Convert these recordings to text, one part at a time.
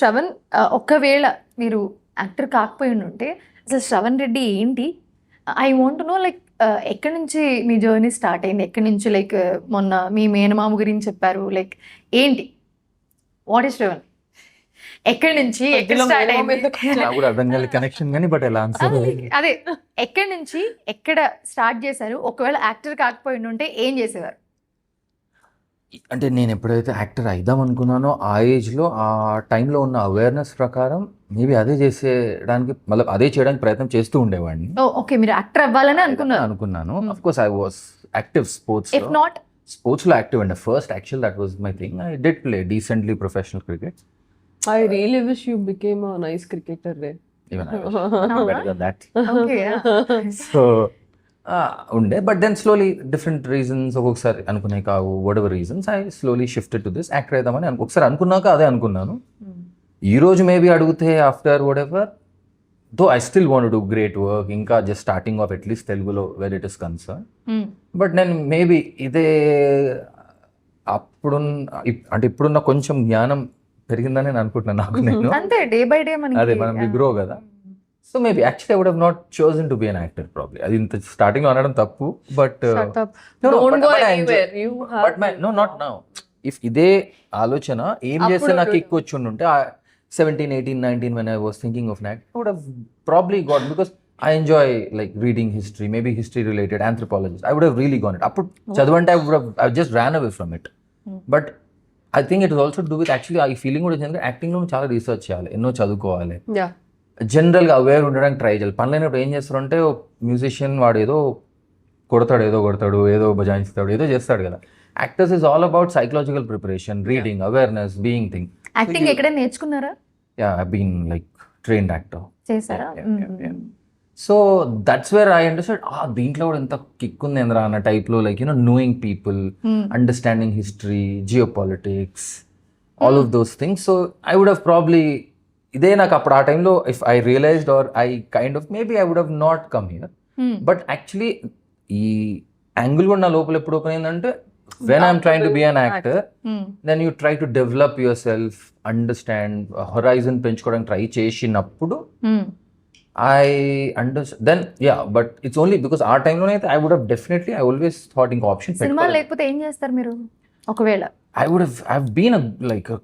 శ్రవణ్ ఒకవేళ మీరు యాక్టర్ కాకపోయి ఉంటే అసలు శ్రవణ్ రెడ్డి ఏంటి? ఐ వాంట్ నో లైక్ ఎక్కడి నుంచి మీ జర్నీ స్టార్ట్ అయింది? ఎక్కడి నుంచి లైక్ మొన్న మీ మేనమామ గురించి చెప్పారు. లైక్ ఏంటి? What is Shravan? ఎక్కడి నుంచి ఎక్కడ స్టార్ట్ అయింది? నాకు కూడా అర్థం కాలేదు కనెక్షన్ కానీ బట్ ఎలా ఆన్సర్ అదే ఎక్కడి నుంచి ఎక్కడ స్టార్ట్ చేశారు? ఒకవేళ యాక్టర్ కాకపోయి ఉంటే ఏం చేసేవారు? అంటే నేను ఎప్పుడైతే యాక్టర్ అయిదాం అనుకున్నానో ఆ ఏజ్లో ఆ టైంలో ఉన్న అవేర్నెస్ ప్రకారం మేబీ అదే చేసేయడానికి మళ్ళీ అదే చేయడానికి ప్రయత్నం చేస్తూ ఉండేవాడిని. ఓకే, మీరు యాక్టర్ అవ్వాలని అనుకున్నాను. Of course I was active sports. If not స్పోర్ట్స్లో యాక్టివ్ అండి. First actual that was my thing. I did play decently professional cricket. I really wish you became a nice cricketer there. Even I was better than that. Okay. So ఉండే but then slowly different reasons ఒక్కొక్కసారి అనుకునే కావు whatever reasons I slowly shifted to this actor అవుదామని ఒకసారి అనుకున్నాక అదే అనుకున్నాను. ఈ రోజు మేబీ అడిగితే after whatever though I still want do great work, ఇంకా జస్ట్ స్టార్టింగ్ ఆఫ్ అట్లీస్ట్ తెలుగులో where it is concern. But నేను మేబీ ఇదే అంటే ఇప్పుడున్న కొంచెం జ్ఞానం పెరిగిందని నేను అనుకుంటున్నాను. నాకు నేను అంతే డే బై డే అదే మనం వి గ్రో కదా. So maybe actually I would have not chosen to be an actor probably. అది ఇంత స్టార్టింగ్ లో అనడం తప్పు. But not now. ఇఫ్ ఇదే ఆలోచన ఏం చేస్తే నాకు ఎక్కువ వచ్చి ఉంటే 17, 18, 19 when I was thinking of an act, I would have probably got, because I enjoy like reading history, maybe history related, anthropologist. I would have really gone it. Appudu chaduvante I just ran away from it. But I think it is also to do with actually I feeling కూడా వచ్చింది acting లో చాలా research చేయాలి, ఎన్నో చదువుకోవాలి, జనరల్గా aware ఉండడానికి try చేయాలి. పనులైనప్పుడు ఏం చేస్తారంటే మ్యూజిషియన్ వాడు ఏదో కొడతాడు, ఏదో భజాయిస్తాడు, ఏదో చేస్తాడు కదా. Actors is all about psychological preparation, reading, awareness, being thing. Acting ఎక్కడైనా నేర్చుకున్నారా? Yeah, I been like trained actor. చేశారా? So that's where I understand దీంట్లో కూడా ఎంత కిక్ ఉంది ఏంద్రా అన్న టైప్లో, like knowing people, understanding history, geo politics, all of those things. So I would have probably ఇదే నాకు అప్పుడు ఆ టైంలో if I realized or I kind of maybe I would have not come here. But actually ఈ angle కూడా నా లోపల ఎప్పుడు ఓపెన్ అయిందంటే when I'm trying to be an actor, then you try to develop yourself, understand, horizon పెంచుకోవడానికి try చేసినప్పుడు I understand. Then yeah, but it's only because our time లోనే అయితే I would have definitely, I always thought ఇంకో option cinema లేకపోతే ఏం చేస్తారు మీరు? ఒకవేళ I've been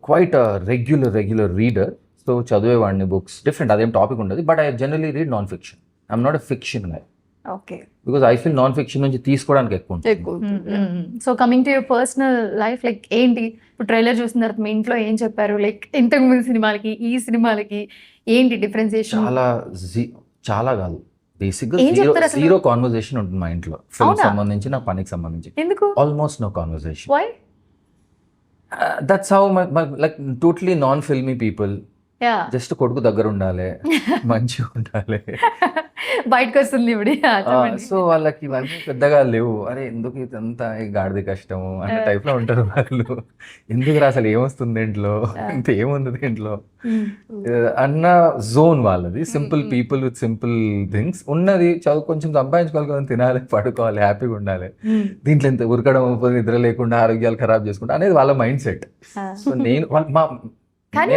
quite a regular reader. So చదివేవాడిని బుక్స్, డిఫరెంట్ అదేం టాపిక్ ఉండదు. But I generally read non fiction. I'm not a fiction guy. Okay. Because I feel non fiction నుంచి తీసుకోవడానికి ఎక్కువ. So coming to your personal life, like ఏంటి ఇప్పుడు trailer చూసిన తర్వాత మీ ఇంట్లో ఏం చెప్పారు? లైక్ ఇంతకు ముందు సినిమాలకి ఈ సినిమాలకి ఏంటి డిఫరెన్సియేషన్? చాలా కాదు, బేసిక్గా జీరో కాన్వర్సేషన్ ఉంటుంది మా ఇంట్లో. ఫిల్మ్ సంబంధించి, నా పనికి సంబంధించి ఎందుకు almost no conversation. Why? That's how like totally non filmy people. Just కొడుకు దగ్గర ఉండాలి, మంచిగా ఉండాలి, బయటకు వస్తుంది ఇప్పుడు. సో వాళ్ళకి ఇవన్నీ పెద్దగా లేవు. అరే ఎందుకు ఇదంతా గాడిద కష్టము అనే టైప్ లో ఉంటారు వాళ్ళు. ఎందుకు అసలు ఏమొస్తుంది ఇంట్లో, ఇంత ఏముంది దీంట్లో అన్న జోన్ వాళ్ళది. Simple people with simple things ఉన్నది. చదువు కొంచెం సంపాదించుకోవాలి, తినాలి, పడుకోవాలి, హ్యాపీగా ఉండాలి. దీంట్లో ఇంత ఉరకడం, నిద్ర లేకుండా ఆరోగ్యాలు ఖరాబ్ చేసుకుంటా అనేది వాళ్ళ మైండ్ సెట్. సో నేను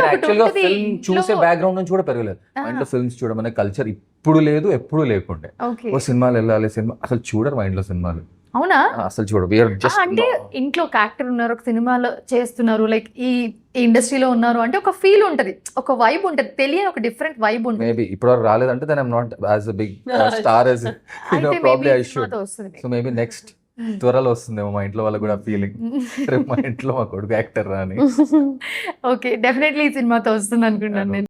యాక్చువల్గా ఫిల్మ్ చూసే బ్యాక్గ్రౌండ్ నుంచి కూడా పెరగలేదు. మా ఇంట్లో ఫిల్మ్స్ చూడమనే కల్చర్ ఇప్పుడు లేదు, ఎప్పుడు లేకుండే. ఓ సినిమాలు వెళ్ళాలి, సినిమా అసలు చూడరు మా ఇంట్లో సినిమాలు. అవునా? అసలు చూడరు. అంటే ఇంట్లో ఒక యాక్టర్ ఉన్నారు, ఒక సినిమాలో చేస్తున్నారు, లైక్ ఈ ఇండస్ట్రీలో ఉన్నారు అంటే ఒక ఫీల్ ఉంటది, ఒక వైబ్ ఉంటది, తెలియని ఒక డిఫరెంట్ వైబ్ ఉంటుంది. మేబీ ఇప్పటివరకు రాలేదంటే then I'm not as a big star as probably I should. So maybe next త్వరలో వస్తుందేమో మా ఇంట్లో వాళ్ళకి కూడా ఫీలింగ్, మా ఇంట్లో మా కొడుకు యాక్టర్ రా అని. ఓకే, డెఫినెట్లీ ఈ సినిమాతో వస్తుంది అనుకుంటున్నాను నేను.